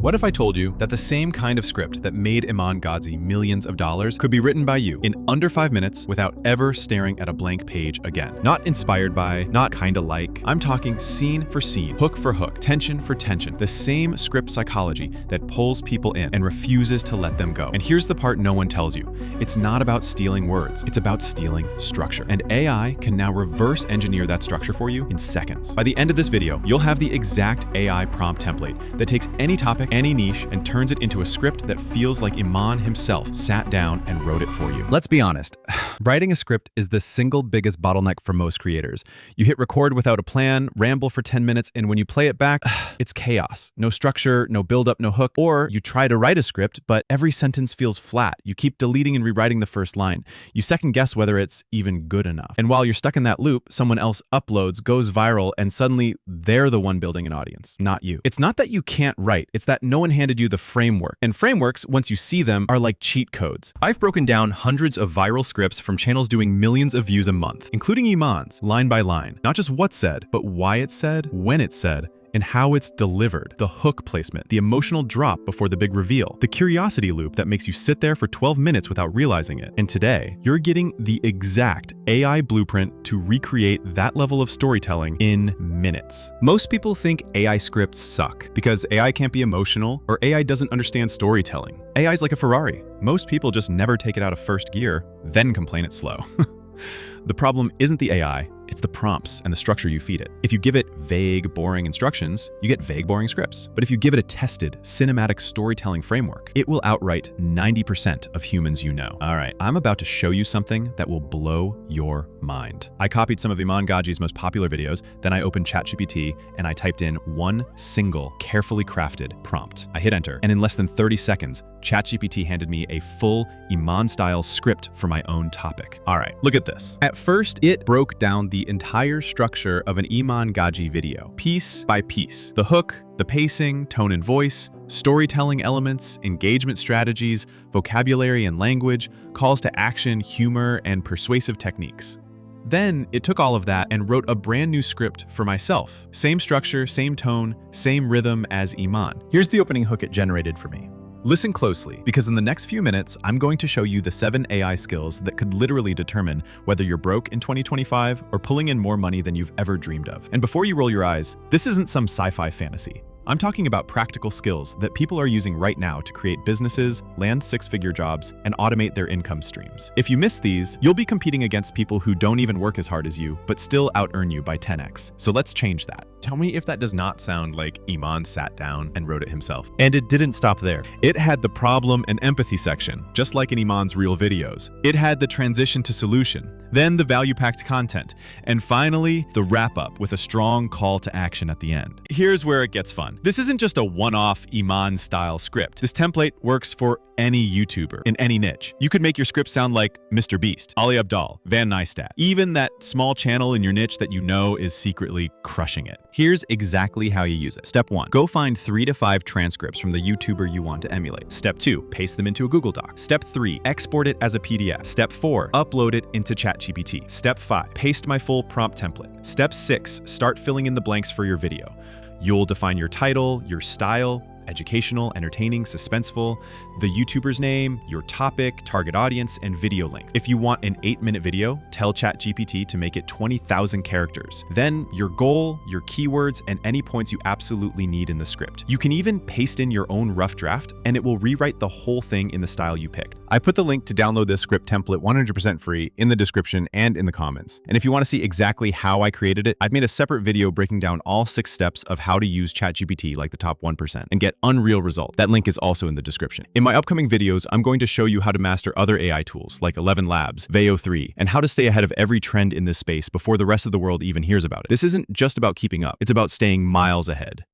What if I told you that the same kind of script that made Iman Gadzhi millions of dollars could be written by you in under 5 minutes without ever staring at a blank page again? Not inspired by, not kinda like. I'm talking scene for scene, hook for hook, tension for tension. The same script psychology that pulls people in and refuses to let them go. And here's the part no one tells you. It's not about stealing words. It's about stealing structure. And AI can now reverse engineer that structure for you in seconds. By the end of this video, you'll have the exact AI prompt template that takes any topic, any niche, and turns it into a script that feels like Iman himself sat down and wrote it for you. Let's be honest. Writing a script is the single biggest bottleneck for most creators. You hit record without a plan, ramble for 10 minutes, and when you play it back, it's chaos. No structure, no build-up, no hook. Or you try to write a script, but every sentence feels flat. You keep deleting and rewriting the first line. You second-guess whether it's even good enough. And while you're stuck in that loop, someone else uploads, goes viral, and suddenly they're the one building an audience, not you. It's not that you can't write, it's that no one handed you the framework. And frameworks, once you see them, are like cheat codes. I've broken down hundreds of viral scripts from channels doing millions of views a month, including Iman's, line by line. Not just what's said, but why it's said, when it's said, and how it's delivered, the hook placement, the emotional drop before the big reveal, the curiosity loop that makes you sit there for 12 minutes without realizing it. And today, you're getting the exact AI blueprint to recreate that level of storytelling in minutes. Most people think AI scripts suck because AI can't be emotional or AI doesn't understand storytelling. AI is like a Ferrari. Most people just never take it out of first gear, then complain it's slow. The problem isn't the AI, it's the prompts and the structure you feed it. If you give it vague, boring instructions, you get vague, boring scripts. But if you give it a tested, cinematic storytelling framework, it will outright 90% of humans you know. All right, I'm about to show you something that will blow your mind. I copied some of Iman Gadzhi's most popular videos, then I opened ChatGPT and I typed in one single, carefully crafted prompt. I hit enter, and in less than 30 seconds, ChatGPT handed me a full Iman-style script for my own topic. All right, look at this. At first, it broke down the entire structure of an Iman Gadzhi video, piece by piece. The hook, the pacing, tone and voice, storytelling elements, engagement strategies, vocabulary and language, calls to action, humor, and persuasive techniques. Then it took all of that and wrote a brand new script for myself. Same structure, same tone, same rhythm as Iman. Here's the opening hook it generated for me. Listen closely, because in the next few minutes, I'm going to show you the 7 AI skills that could literally determine whether you're broke in 2025 or pulling in more money than you've ever dreamed of. And before you roll your eyes, this isn't some sci-fi fantasy. I'm talking about practical skills that people are using right now to create businesses, land 6-figure jobs, and automate their income streams. If you miss these, you'll be competing against people who don't even work as hard as you, but still out-earn you by 10x. So let's change that. Tell me if that does not sound like Iman sat down and wrote it himself. And it didn't stop there. It had the problem and empathy section, just like in Iman's real videos. It had the transition to solution, then the value-packed content, and finally, the wrap-up with a strong call to action at the end. Here's where it gets fun. This isn't just a one-off Iman-style script. This template works for any YouTuber in any niche. You could make your script sound like MrBeast, Ali Abdaal, Van Neistat, even that small channel in your niche that you know is secretly crushing it. Here's exactly how you use it. Step 1, go find 3 to 5 transcripts from the YouTuber you want to emulate. Step 2, paste them into a Google Doc. Step 3, export it as a PDF. Step 4, upload it into ChatGPT. Step 5, paste my full prompt template. Step 6, start filling in the blanks for your video. You'll define your title, your style, educational, entertaining, suspenseful, the YouTuber's name, your topic, target audience, and video length. If you want an 8-minute video, tell ChatGPT to make it 20,000 characters. Then your goal, your keywords, and any points you absolutely need in the script. You can even paste in your own rough draft, and it will rewrite the whole thing in the style you picked. I put the link to download this script template 100% free in the description and in the comments. And if you want to see exactly how I created it, I've made a separate video breaking down all 6 steps of how to use ChatGPT like the top 1% and get unreal results. That link is also in the description. In my upcoming videos, I'm going to show you how to master other AI tools like 11 Labs, Veo 3, and how to stay ahead of every trend in this space before the rest of the world even hears about it. This isn't just about keeping up, it's about staying miles ahead.